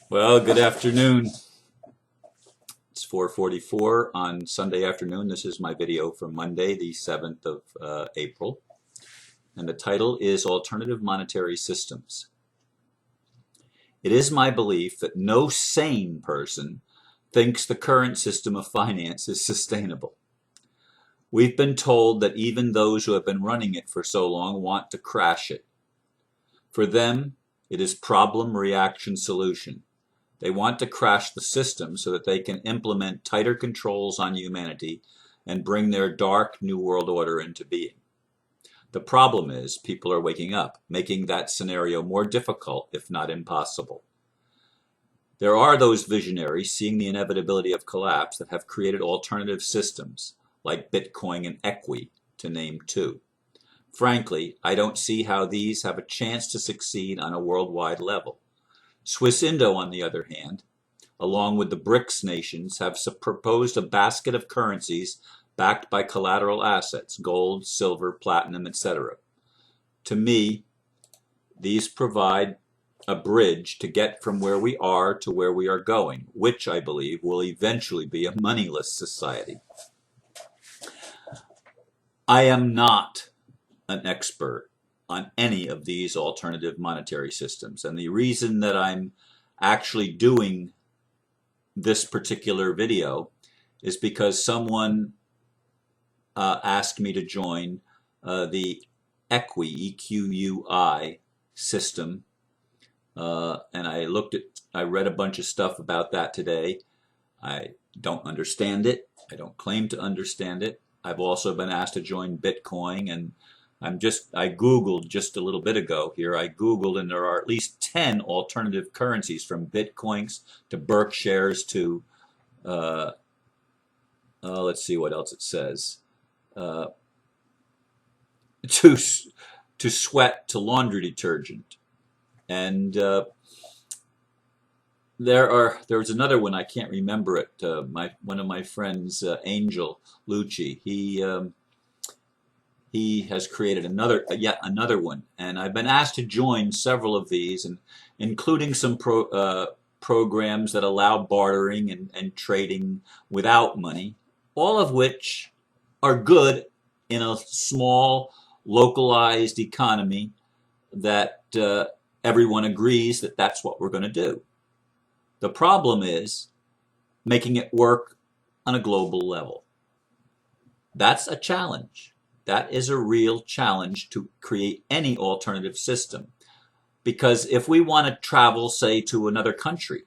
Well, good afternoon. It's 4:44 on Sunday afternoon. This is my video for Monday, the 7th of April. And the title is Alternative Monetary Systems. It is my belief that no sane person thinks the current system of finance is sustainable. We've been told that even those who have been running it for so long want to crash it. For them, it is problem, reaction, solution. They want to crash the system so that they can implement tighter controls on humanity and bring their dark new world order into being. The problem is people are waking up, making that scenario more difficult, if not impossible. There are those visionaries seeing the inevitability of collapse that have created alternative systems, like Bitcoin and Equi, to name two. Frankly, I don't see how these have a chance to succeed on a worldwide level. SwissIndo, on the other hand, along with the BRICS nations, have proposed a basket of currencies backed by collateral assets, gold, silver, platinum, etc. To me, these provide a bridge to get from where we are to where we are going, which I believe will eventually be a moneyless society. I am not an expert on any of these alternative monetary systems. And the reason that I'm actually doing this particular video is because someone asked me to join the Equi, E-Q-U-I system. And I read a bunch of stuff about that today. I don't understand it. I don't claim to understand it. I've also been asked to join Bitcoin, and I Googled just a little bit ago here. I Googled, and there are at least 10 alternative currencies, from Bitcoins to Berkshires to, let's see what else it says, to sweat to laundry detergent. And there's another one, I can't remember it. One of my friends, Angel Lucci, he has created yet another one, and I've been asked to join several of these, and including some programs that allow bartering and trading without money, all of which are good in a small, localized economy that everyone agrees that that's what we're going to do. The problem is making it work on a global level. That's a challenge. That is a real challenge to create any alternative system. Because if we want to travel, say, to another country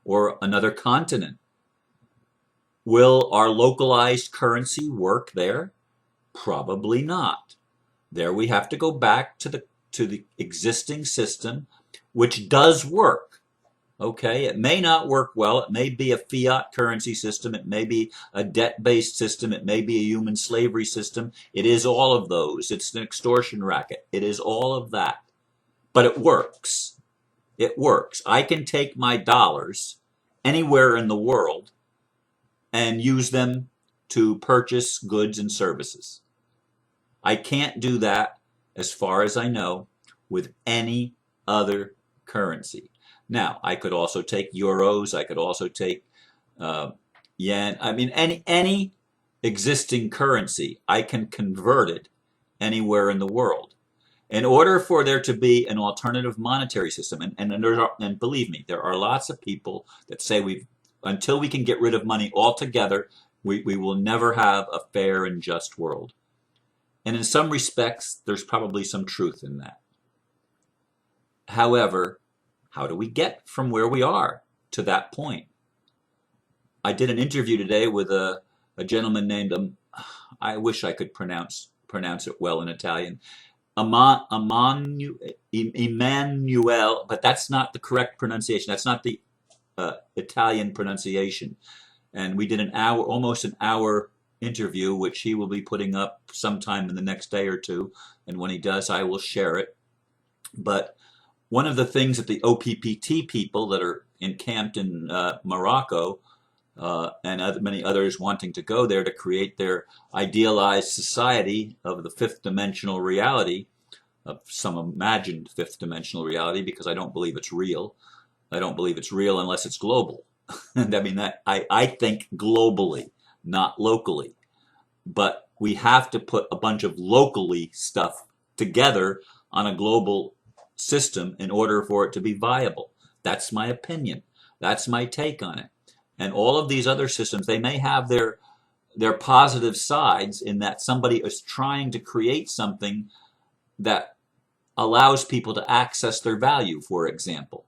or another continent, will our localized currency work there? Probably not. There we have to go back to the existing system, which does work. Okay, it may not work well. It may be a fiat currency system. It may be a debt-based system. It may be a human slavery system. It is all of those. It's an extortion racket. It is all of that. But it works. It works. I can take my dollars anywhere in the world and use them to purchase goods and services. I can't do that, as far as I know, with any other currency. Now, I could also take euros. I could also take yen. I mean, any existing currency, I can convert it anywhere in the world. In order for there to be an alternative monetary system, and believe me, there are lots of people that say until we can get rid of money altogether, we will never have a fair and just world. And in some respects, there's probably some truth in that. However, how do we get from where we are to that point? I did an interview today with a gentleman named, I wish I could pronounce it well in Italian, Emmanuel, but that's not the correct pronunciation. That's not the Italian pronunciation. And we did almost an hour interview, which he will be putting up sometime in the next day or two. And when he does, I will share it. But one of the things that the OPPT people that are encamped in Morocco and many others wanting to go there to create their idealized society of the fifth dimensional reality, of some imagined fifth dimensional reality, because I don't believe it's real, I don't believe it's real unless it's global. And I mean, I think globally, not locally. But we have to put a bunch of locally stuff together on a global system in order for it to be viable. That's my opinion. That's my take on it. And all of these other systems, they may have their positive sides in that somebody is trying to create something that allows people to access their value, for example.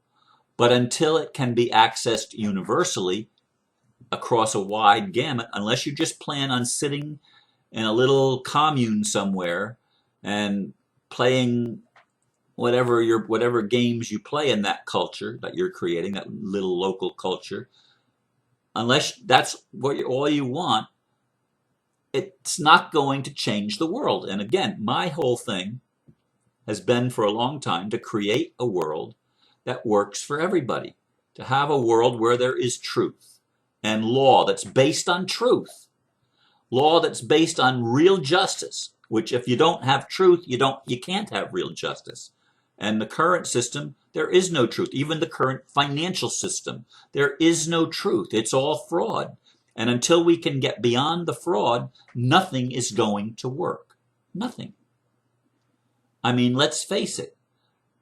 But until it can be accessed universally across a wide gamut, unless you just plan on sitting in a little commune somewhere and playing whatever games you play in that culture that you're creating, that little local culture, unless that's all you want, it's not going to change the world. And again, my whole thing has been for a long time to create a world that works for everybody, to have a world where there is truth and law that's based on truth, law that's based on real justice, which if you don't have truth, you can't have real justice. And the current system, there is no truth. Even the current financial system, there is no truth. It's all fraud. And until we can get beyond the fraud, nothing is going to work. Nothing. I mean, let's face it.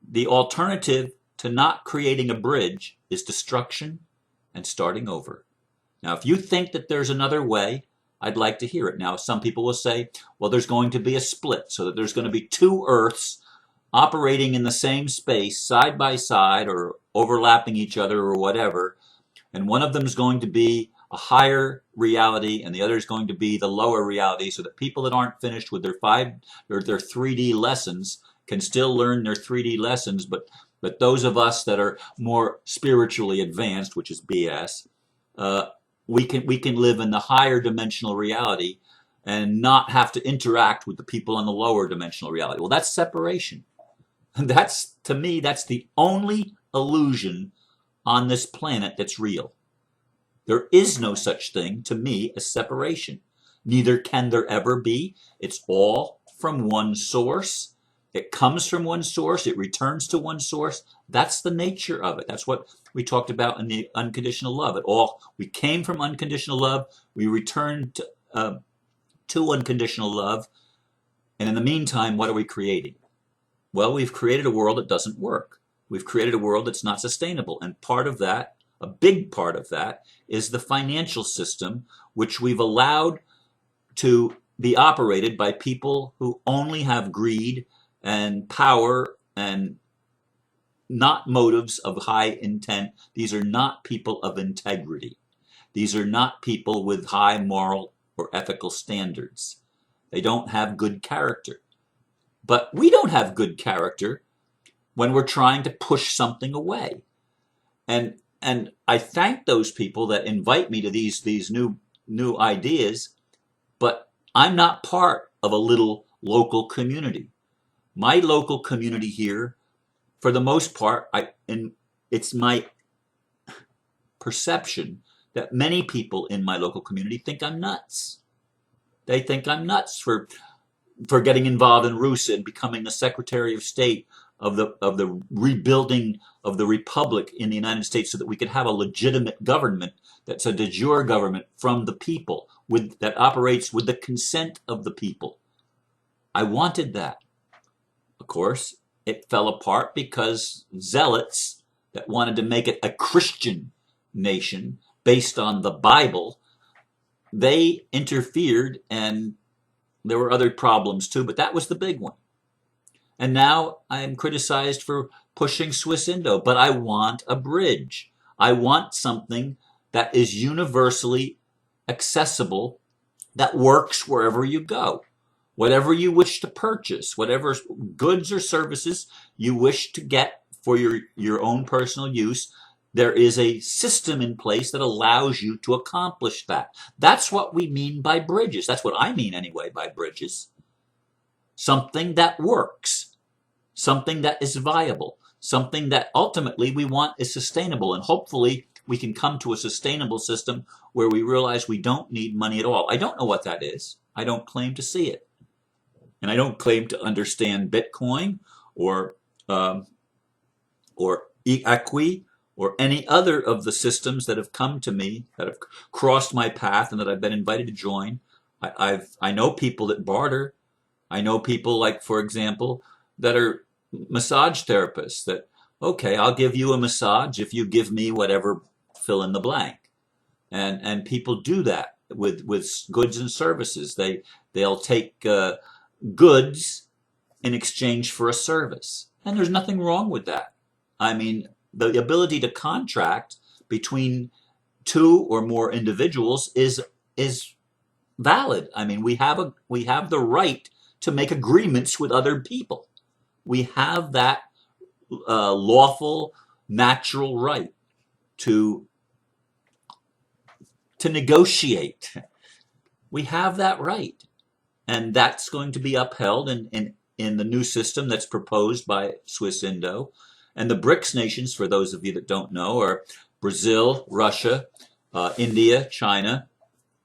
The alternative to not creating a bridge is destruction and starting over. Now, if you think that there's another way, I'd like to hear it. Now, some people will say, well, there's going to be a split, so that there's going to be two Earths operating in the same space, side by side, or overlapping each other, or whatever, and one of them is going to be a higher reality, and the other is going to be the lower reality, so that people that aren't finished with their 3D lessons can still learn their 3D lessons, but those of us that are more spiritually advanced, which is BS, we can live in the higher dimensional reality and not have to interact with the people in the lower dimensional reality. Well, that's separation. And to me, that's the only illusion on this planet that's real. There is no such thing, to me, as separation. Neither can there ever be. It's all from one source. It comes from one source. It returns to one source. That's the nature of it. That's what we talked about in the unconditional love. We came from unconditional love. We returned to unconditional love. And in the meantime, what are we creating? Well, we've created a world that doesn't work. We've created a world that's not sustainable. And part of that, a big part of that, is the financial system, which we've allowed to be operated by people who only have greed and power and not motives of high intent. These are not people of integrity. These are not people with high moral or ethical standards. They don't have good character. But we don't have good character when we're trying to push something away. And I thank those people that invite me to these new ideas, but I'm not part of a little local community. My local community here, for the most part, it's my perception that many people in my local community think I'm nuts. They think I'm nuts for getting involved in RUSA and becoming the Secretary of State of the rebuilding of the Republic in the United States, so that we could have a legitimate government that's a de jure government from the people, that operates with the consent of the people. I wanted that. Of course, it fell apart because zealots that wanted to make it a Christian nation based on the Bible, they interfered, and there were other problems too, but that was the big one. And now I am criticized for pushing SwissIndo, but I want a bridge. I want something that is universally accessible, that works wherever you go. Whatever you wish to purchase, whatever goods or services you wish to get for your own personal use, there is a system in place that allows you to accomplish that. That's what we mean by bridges. That's what I mean anyway by bridges. Something that works, something that is viable, something that ultimately we want is sustainable. And hopefully we can come to a sustainable system where we realize we don't need money at all. I don't know what that is. I don't claim to see it. And I don't claim to understand Bitcoin or Equi or any other of the systems that have come to me, that have crossed my path and that I've been invited to join. I know people that barter. I know people like, for example, that are massage therapists that, okay, I'll give you a massage if you give me whatever, fill in the blank. And people do that with goods and services. They'll take goods in exchange for a service. And there's nothing wrong with that. I mean, the ability to contract between two or more individuals is valid. I mean, we have the right to make agreements with other people. We have that lawful, natural right to negotiate. We have that right, and that's going to be upheld in the new system that's proposed by SwissIndo. And the BRICS nations, for those of you that don't know, are Brazil, Russia, India, China,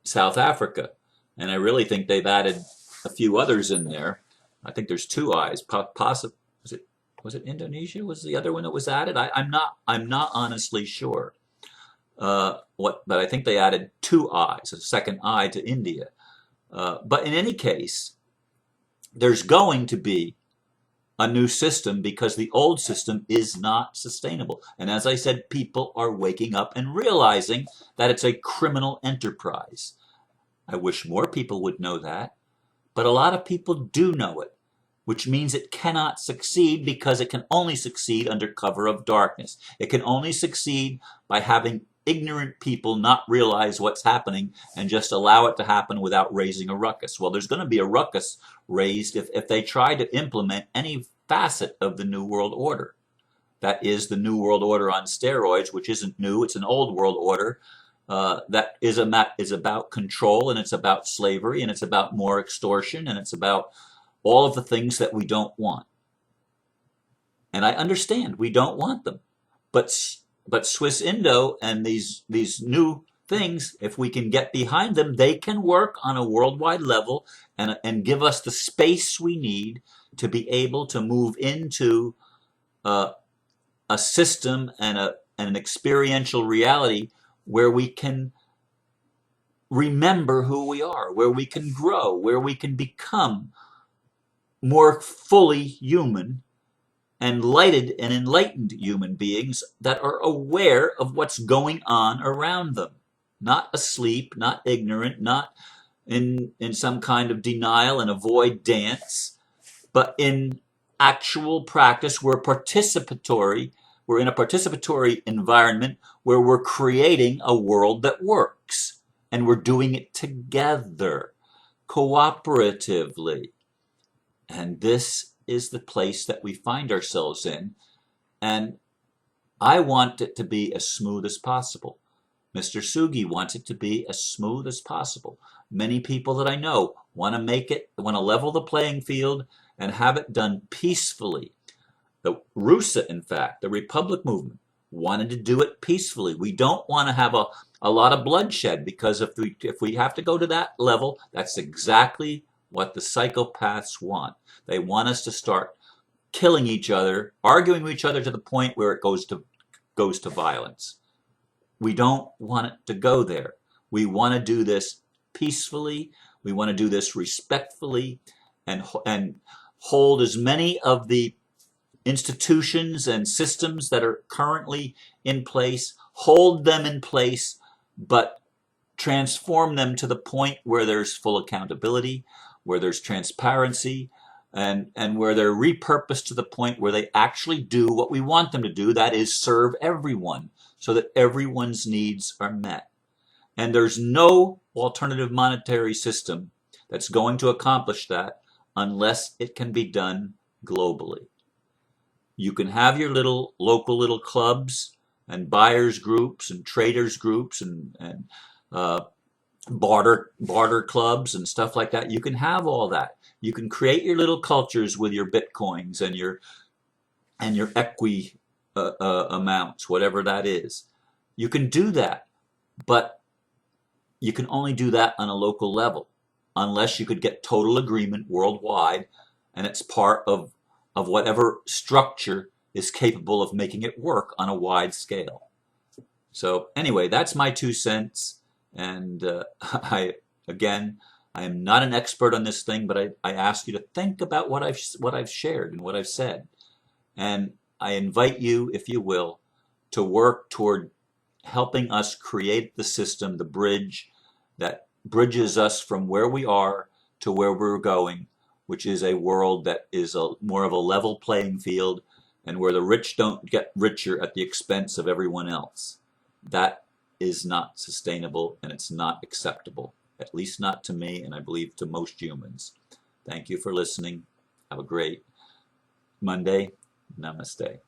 South Africa. And I really think they've added a few others in there. I think there's two I's. Was it Indonesia? Was the other one that was added? I'm not honestly sure. But I think they added two I's, a second I to India. But in any case, there's going to be a new system because the old system is not sustainable. And as I said, people are waking up and realizing that it's a criminal enterprise. I wish more people would know that, but a lot of people do know it, which means it cannot succeed because it can only succeed under cover of darkness. It can only succeed by having ignorant people not realize what's happening and just allow it to happen without raising a ruckus. Well, there's going to be a ruckus raised if they try to implement any facet of the New World Order. That is the New World Order on steroids, which isn't new. It's an old world order that is about control, and it's about slavery, and it's about more extortion, and it's about all of the things that we don't want. And I understand we don't want them. But SwissIndo and these new things, if we can get behind them, they can work on a worldwide level and give us the space we need to be able to move into a system and an experiential reality where we can remember who we are, where we can grow, where we can become more fully human and lighted and enlightened human beings that are aware of what's going on around them. Not asleep, not ignorant, not in some kind of denial and avoid dance, but in actual practice. We're participatory. We're in a participatory environment where we're creating a world that works. And we're doing it together, cooperatively. And this is the place that we find ourselves in. And I want it to be as smooth as possible. Mr. Sugi wants it to be as smooth as possible. Many people that I know want to level the playing field and have it done peacefully. The RUSA, in fact, the Republic movement, wanted to do it peacefully. We don't want to have a lot of bloodshed, because if we have to go to that level, that's exactly what the psychopaths want. They want us to start killing each other, arguing with each other to the point where it goes to violence. We don't want it to go there. We want to do this peacefully. We want to do this respectfully, and hold as many of the institutions and systems that are currently in place, hold them in place, but transform them to the point where there's full accountability, where there's transparency, and where they're repurposed to the point where they actually do what we want them to do, that is serve everyone, so that everyone's needs are met. And there's no alternative monetary system that's going to accomplish that unless it can be done globally. You can have your local little clubs and buyers groups and traders groups and barter clubs and stuff like that. You can have all that. You can create your little cultures with your bitcoins and your equi amounts, whatever that is. You can do that, but you can only do that on a local level, unless you could get total agreement worldwide, and it's part of whatever structure is capable of making it work on a wide scale. So anyway, that's my 2 cents. And again, I am not an expert on this thing, but I ask you to think about what I've shared and what I've said. And I invite you, if you will, to work toward helping us create the system, the bridge that bridges us from where we are to where we're going, which is a world that is more of a level playing field, and where the rich don't get richer at the expense of everyone else. That is not sustainable, and it's not acceptable, at least not to me, and I believe to most humans. Thank you for listening. Have a great Monday. Namaste.